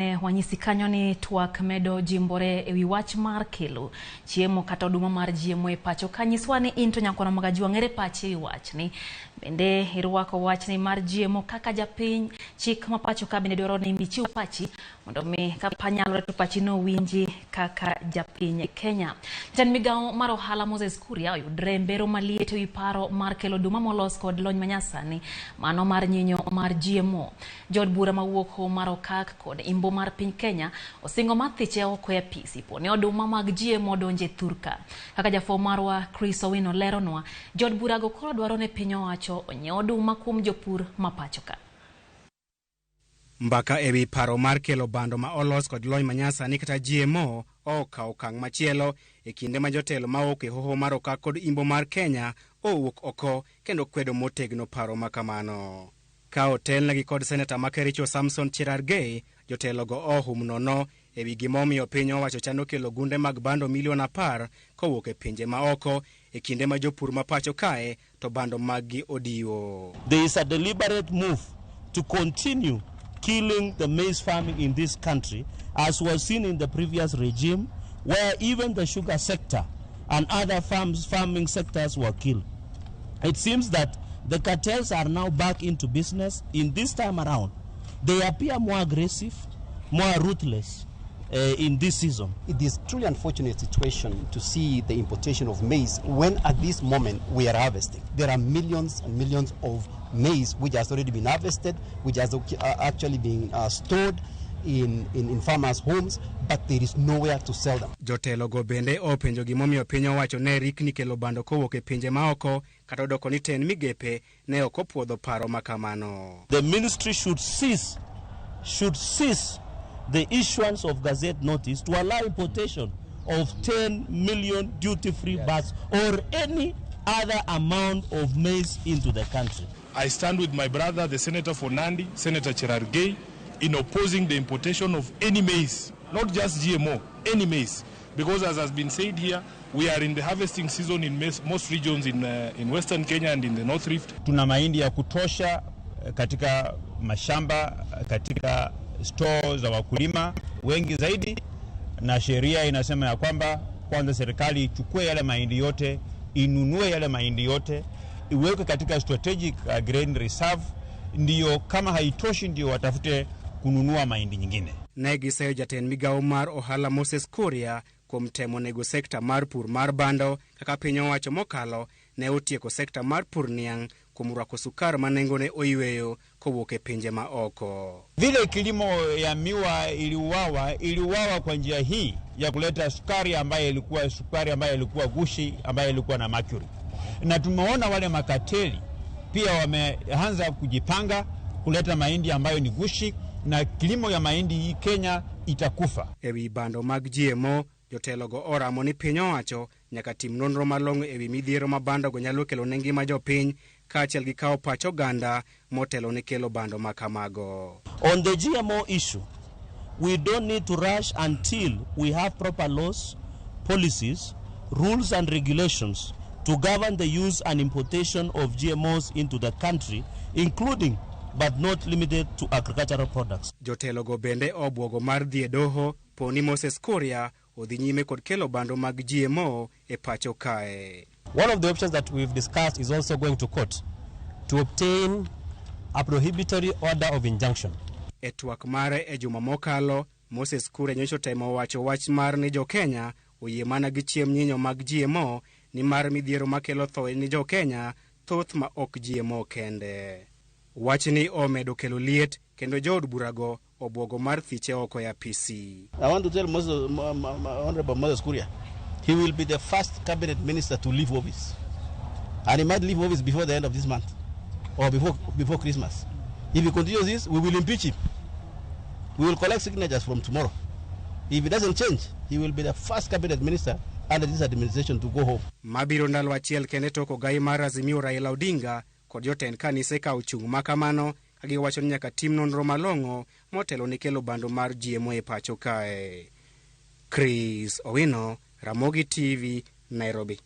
Wanyisi kanyo ni twak medo jimbore ewi wach mar kelo chiemo kata oduma mar GMO e pacho kanyiswa ni into nyakono magaji wang'ere pache wach ni bende irwako wach ni mar GMO kaka japiny chik ma pacho ka bende dwaro ni michiw pachi mondo mi ka panyalore to pachi no winji kaka japiny Kenya. Jatend migao mar ohala Moses Kuria oyudre mbero maliet ewi paro mar kelo oduma molos kod lony manyasani mano mar nyinyo mar GMO. Jod bura mawuok mar okak kod imbo mar piny Kenya osingo mathiche oko e pisi po ne oduma mag GMO donje thurka. Kaka jafo marwa Chris Owino leronwa, jod bura go koro dwaro ne piny owacho onye oduma kuom jopur mapacho ka. Mbaka ewi paro mar kelo bando ma olos kod lony manyasani kata GMO okawo okang' machielo e kinde ma jotelo maok e hoho mar okak kod imbo mar Kenya owuok oko kendo kwedo motegno paro makamano. Ka otelnegi kod seneta ma Kericho Samson Cherargei, jotelo go ohum nono ewi gimomiyo piny owacho chano kelo gunde mag bando milion 10 kowuok e pinje maoko e kinde ma jopur mapacho kae to bando maggi odiwo. There is a deliberate move to continue killing the maize farming in this country, as was seen in the previous regime, where even the sugar sector and other farming sectors were killed. It seems that the cartels are now back into business. In this time around, they appear more aggressive, more ruthless in this season. It is truly unfortunate situation to see the importation of maize when at this moment we are harvesting. There are millions and millions of maize which has already been harvested, which has actually been stored in farmers' homes, but there is nowhere to sell them. Jotelo go bende openjo gimomiyo piny owacho ne rikni kelo bando kowuok e pinje maoko kata doko ni ten migepe ne ok opuodho paro makamano. The ministry should cease the issuance of gazette notice to allow importation of 10 million duty-free bags or any other amount of maize into the country. I stand with my brother, the Senator for Nandi, Senator Cherargei, in opposing the importation of any maize, not just GMO, any maize. Because as has been said here, we are in the harvesting season in most regions in Western Kenya and in the North Rift. Tuna mahindi ya kutosha katika mashamba, katika store za wakulima wengi zaidi, na sheria inasema ya kwamba kwanza serikali ichukue yale mahindi yote, inunue yale mahindi yote, iweke katika strategic grain reserve, ndiyo kama haitoshi ndiyo watafute kununua mahindi nyingine. Negiseyo jatend migao mar ohala Moses Kuria kuom temo nego sekta mar pur mar bando kaka piny owacho mokalo ne otieko sekta mar pur niang' kuom rwako sukar manengone oyweyo kowuok e pinje maoko. Vile kilimo ya miwa iliuawa kwa njia hii ya kuleta sukari ambayo ilikuwa gushi, ambayo ilikuwa na mercury. Na tumeona wale makateli pia wameanza kujipanga kuleta mahindi ambayo ni gushi, na kilimo ya mahindi hii Kenya itakufa. Ewi bando mag GMO, jotelo go oramo ni piny owacho nyaka tim nonro malong'o ewi midhiero ma bando go nyalo kelo ne ngima jopiny kaachiel gi kawo pach oganda motelo ne kelo bando makamago. On the GMO issue, we don't need to rush until we have proper laws, policies, rules and regulations to govern the use and importation of GMOs into the country, including but not limited to agricultural products. Jotelo go bende obwogo mar dhi e doho poni Moses Kuria odhi nyime kod kelo bando mag GMO e pacho kae. One of the options that we've discussed is also going to court to obtain a prohibitory order of injunction. E twak mare e juma mokalo, Moses Kuria nyocho temo wacho wach mar ni jo Kenya oyie mana gi chiem nyinyo mag GMO ni mar midhiero makelo thoe ni jo Kenya thoth ma ok GMO kende. Wach ni omedo kelo liet kendo jood burago obwogo mar thiche oko ya PC. I want to tell Honorable Moses Kuria, he will be the first cabinet minister to leave office. And he might leave office before the end of this month or before Christmas. If he continues this, we will impeach him. We will collect signatures from tomorrow. If he doesn't change, he will be the first cabinet minister under this administration to go home. Mabiro ndalo achiel kende tok ogai mar Azimio Raila Odinga kod jotend kanise ka ochung' makamano kagiwacho ni nyaka tim nonro malong'o motelo ne kelo bando mar GMO e pacho kae. Chris Owino, Ramogi TV, Nairobi.